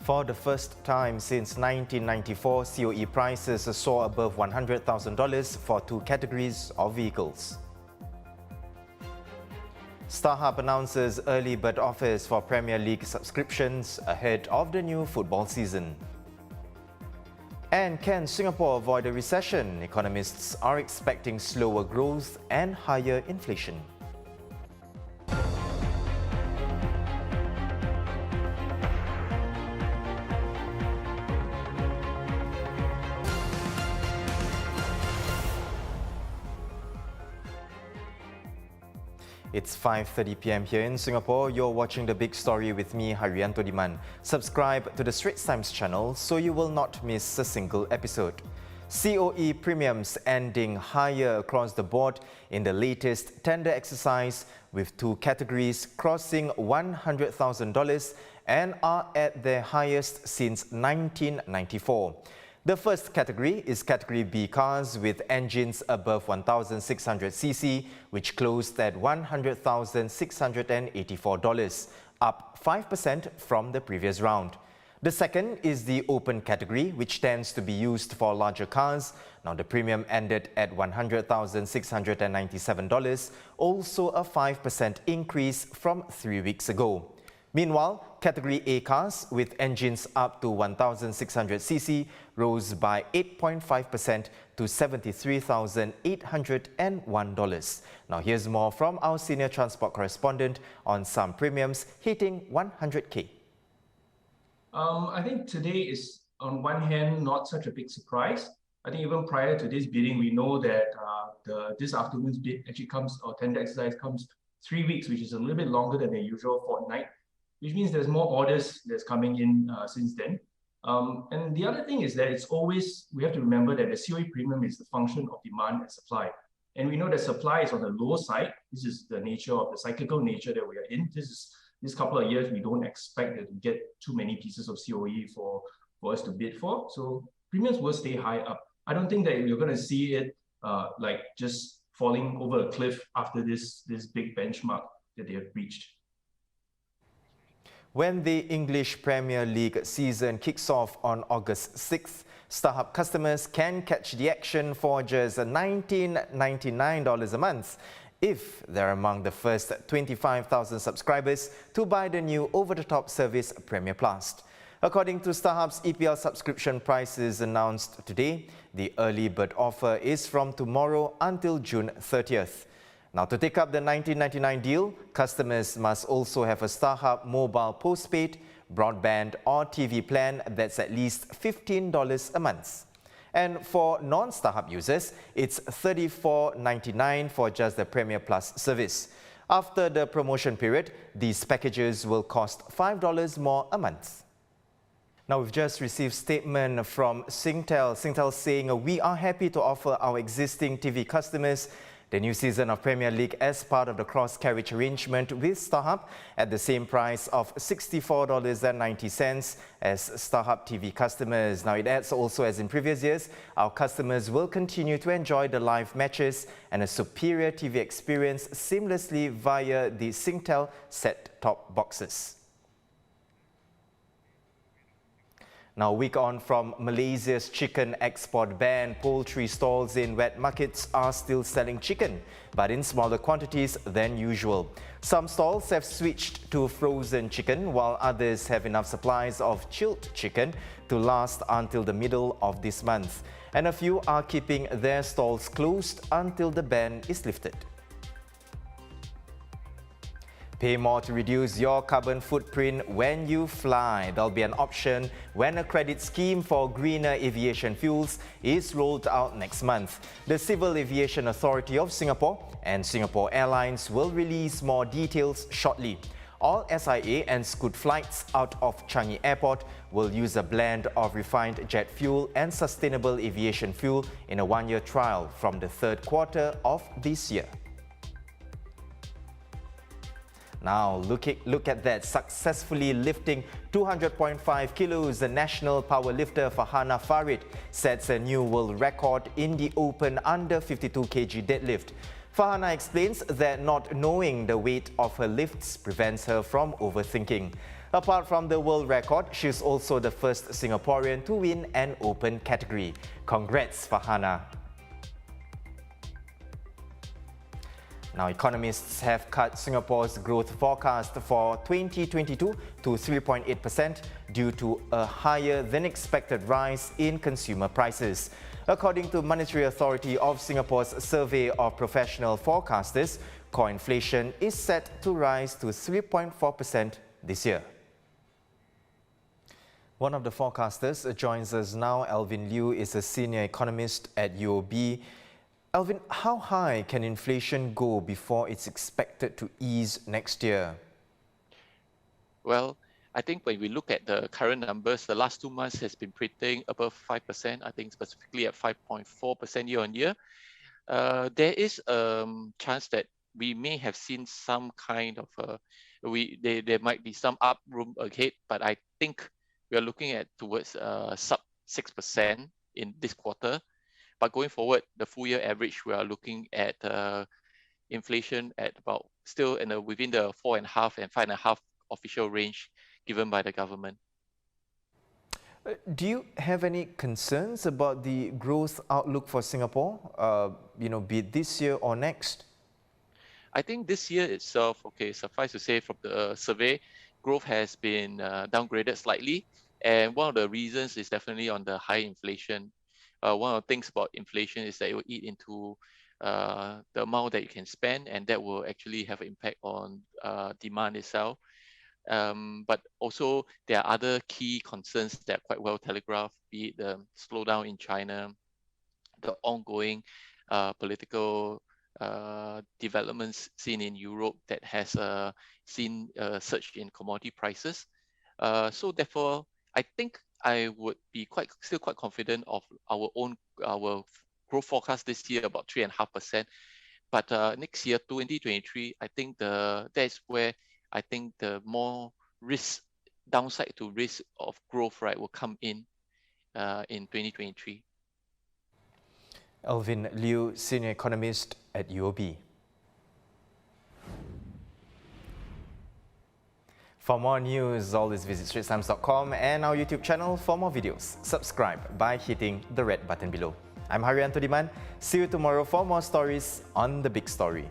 For the first time since 1994, COE prices soar above $100,000 for two categories of vehicles. StarHub announces early bird offers for Premier League subscriptions ahead of the new football season. And can Singapore avoid a recession? Economists are expecting slower growth and higher inflation. It's 5:30 p.m. here in Singapore. You're watching The Big Story with me, Haryanto Diman. Subscribe to the Straits Times channel so you will not miss a single episode. COE premiums ending higher across the board in the latest tender exercise, with two categories crossing $100,000 and are at their highest since 1994. The first category is Category B cars with engines above 1,600cc, which closed at $100,684, up 5% from the previous round. The second is the open category, which tends to be used for larger cars. Now the premium ended at $100,697, also a 5% increase from 3 weeks ago. Meanwhile, Category A cars with engines up to 1,600cc rose by 8.5% to $73,801. Now here's more from our senior transport correspondent on some premiums hitting 100K. I think today is, on one hand, not such a big surprise. I think even prior to this bidding, we know that this afternoon's bid actually comes, or tender exercise comes 3 weeks, which is a little bit longer than the usual fortnight, which means there's more orders that's coming in since then. And the other thing is that it's always, we have to remember that the COE premium is the function of demand and supply. And we know that supply is on the low side. This is the nature of the cyclical nature that we are in. This couple of years, we don't expect to get too many pieces of COE for us to bid for. So premiums will stay high up. I don't think that you're going to see it like just falling over a cliff after this big benchmark that they have reached. When the English Premier League season kicks off on August 6th, StarHub customers can catch the action for just $19.99 a month if they're among the first 25,000 subscribers to buy the new over-the-top service Premier Plus. According to StarHub's EPL subscription prices announced today, the early bird offer is from tomorrow until June 30th. Now, to take up the $19.99 deal, customers must also have a StarHub mobile postpaid, broadband or TV plan that's at least $15 a month. And for non-StarHub users, it's $34.99 for just the Premier Plus service. After the promotion period, these packages will cost $5 more a month. Now, we've just received a statement from Singtel. Singtel saying, "We are happy to offer our existing TV customers the new season of Premier League as part of the cross-carriage arrangement with StarHub at the same price of $64.90 as StarHub TV customers." Now it adds also, as in previous years, our customers will continue to enjoy the live matches and a superior TV experience seamlessly via the Singtel set-top boxes. Now, a week on from Malaysia's chicken export ban, poultry stalls in wet markets are still selling chicken, but in smaller quantities than usual. Some stalls have switched to frozen chicken, while others have enough supplies of chilled chicken to last until the middle of this month. And a few are keeping their stalls closed until the ban is lifted. Pay more to reduce your carbon footprint when you fly. There'll be an option when a credit scheme for greener aviation fuels is rolled out next month. The Civil Aviation Authority of Singapore and Singapore Airlines will release more details shortly. All SIA and Scoot flights out of Changi Airport will use a blend of refined jet fuel and sustainable aviation fuel in a one-year trial from the third quarter of this year. Now, look at that, successfully lifting 200.5 kilos, the national power lifter Farhana Farid sets a new world record in the open under 52 kg deadlift. Farhana explains that not knowing the weight of her lifts prevents her from overthinking. Apart from the world record, she's also the first Singaporean to win an open category. Congrats, Farhana. Now, economists have cut Singapore's growth forecast for 2022 to 3.8% due to a higher than expected rise in consumer prices. According to Monetary Authority of Singapore's survey of professional forecasters, core inflation is set to rise to 3.4% this year. One of the forecasters joins us now. Alvin Liu is a senior economist at UOB. Alvin, how high can inflation go before it's expected to ease next year? Well, I think when we look at the current numbers, the last 2 months has been printing above 5%, I think specifically at 5.4% year on year. There is a chance that we may have seen some kind of, there might be some up room ahead, but I think we are looking at towards sub 6% in this quarter. But going forward, the full year average, we are looking at inflation at about still within the 4.5% and 5.5% official range given by the government. Do you have any concerns about the growth outlook for Singapore, be it this year or next? I think this year itself, suffice to say from the survey, growth has been downgraded slightly. And one of the reasons is definitely on the high inflation. One of the things about inflation is that it will eat into the amount that you can spend, and that will actually have an impact on demand itself. But also there are other key concerns that are quite well telegraphed, be it the slowdown in China, the ongoing political developments seen in Europe that has seen a surge in commodity prices. So therefore, I think I would be still quite confident of our growth forecast this year, about 3.5%. But next year, 2023, I think that's where I think the more downside to risk of growth, right, will come in 2023. Alvin Liu, senior economist at UOB. For more news, always visit straitstimes.com and our YouTube channel for more videos. Subscribe by hitting the red button below. I'm Haryanto Diman. See you tomorrow for more stories on The Big Story.